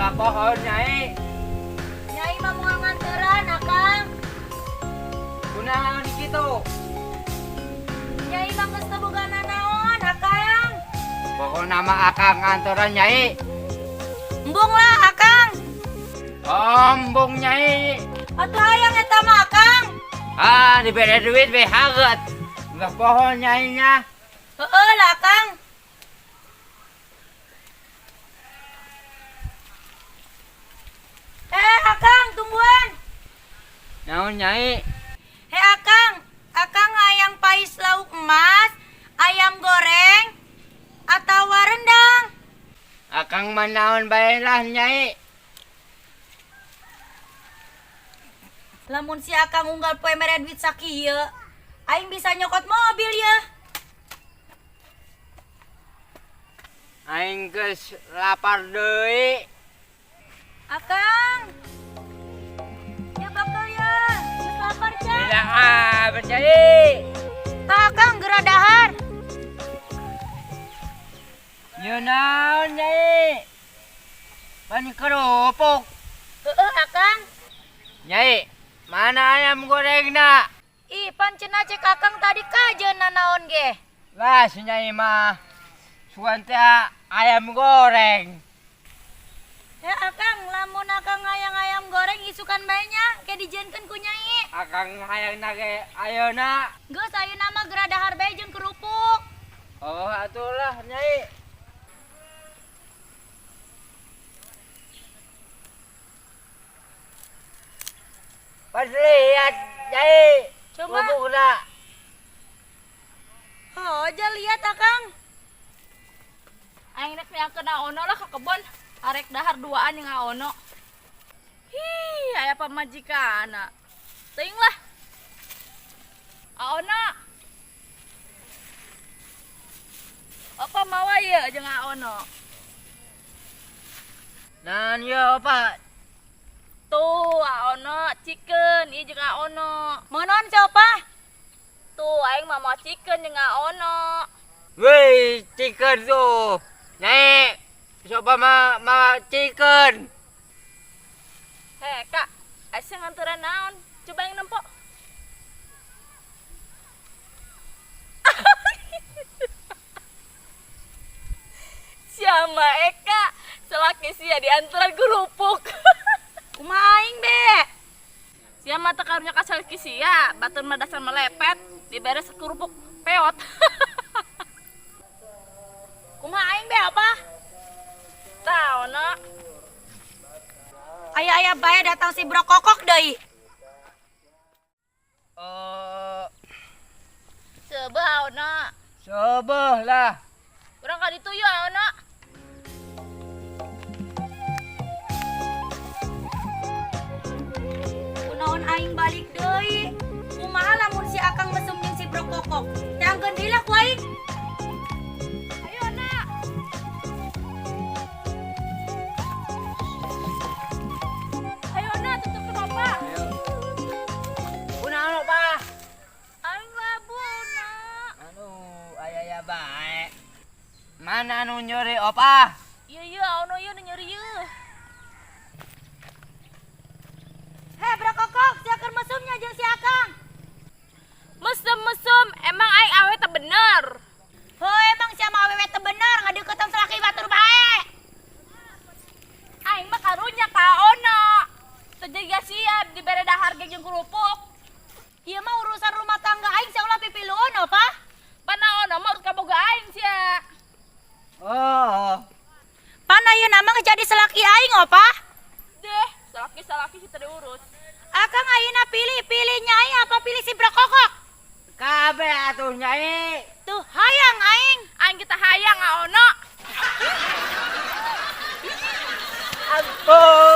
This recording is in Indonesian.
Nggak pohon, Nyai. Nyai mah moal nganteran, Akang. Kunaon kitu? Nyai mah geus teu boga nanaon, Akang. Pokok nama Akang ngantoran, Nyai. Embung lah, Akang. Ombong, Nyai. Atuh hayang eta mah, Akang. Diberi duit we haget. Nggak pohon, Nyai nya. Heueuh lah, Akang. Akang, tungguan. Naon, Nyai? Akang. Akang hayang pais lauk emas, ayam goreng, atau rendang. Akang manaon bae lah, Nyai. Lamun si Akang unggal poe mere duit sakieu, aing bisa nyokot mobil ya. Aing geus lapar deui. Akang. Ya bakal ya. Geus lapar ya. Tidak berjadi. Tah Akang geura dahar. Ieu naon, Nyai? Pan kerupuk. Heueuh Akang. Nyai, mana ayam gorengna? Ih, pan cenah cek Akang tadi kajeun nanaon ge. Lah, si Nyai mah sugan teh ayam goreng. Akang, lamun Akang hayang ayam goreng isukan bae nya, ke dijieunkeun ku Nyai. Akang hayang nage ayeuna. Geus ayeuna mah geura dahar bae jeung kerupuk. Oh, atulah, Nyai. Pas lihat, Nyai. Coba. Kerupukna. Oh, aja lihat Akang. Aing rek nyangkeun aono lah ke kebon. Arek dahar duaan yang aono. Hi, aya pamajikana. Teuing lah. Aono. Apa mawa ye jeung aono? Nan ieu apa? Tuh, aono chicken ieu jeung aono. Monon siapa? Tuh, aing mah mau chicken jeung aono. Woi, chicken tuh. Nyai, coba ma chicken. Heh, Kak, asa nganteran naon? Coba yang nempo. Siapa Eka? Selaki sia diantaran kerupuk. Kumaha aing be? Sia mata karunya kasal sia, batur mah dasar melepet, diberes kerupuk peot. Kumaha aing be apa? Tahu no? Aya bae datang si Bro Kokok deui. Seubeuh no. Sebeh lah. Urang ka ditu yeuh no. Kunaon aing balik deui? Kumaha lamun si Akang mesum jeung si Bro Kokok? Tangkeun deui lah ku aing. Ayo nak. Ayo nak tutup ke bapak. Kunaon apa? Aing labu nak. Anu, aya bae. Mana anu nyeri opa? Iya ono ieu nyeri ieu. Bro Kokok, sia keur mesumnya jeung si Akang. Mesem-mesem, emang aing awet teh bener. Heuh, emang sia mah awewe teu bener ngadeuketan salaki batur bae. Aing mah karunya ka ono. Tejaga siap dibere dahar ge jeung kerupuk. Ieu mah urusan rumah tangga aing sia ulah pipiluun apa? Pana ono mah urus kaboga aing sia. Oh. Pan ayeuna mah jadi salaki aing apa? Deh, salaki si teu diurus. Akang ayeuna pilih Nyai apa pilih si Bro Kokok? Kabeh atuh, Nyai. Tuh hayang aing. Aing kita hayang ono. Ampun.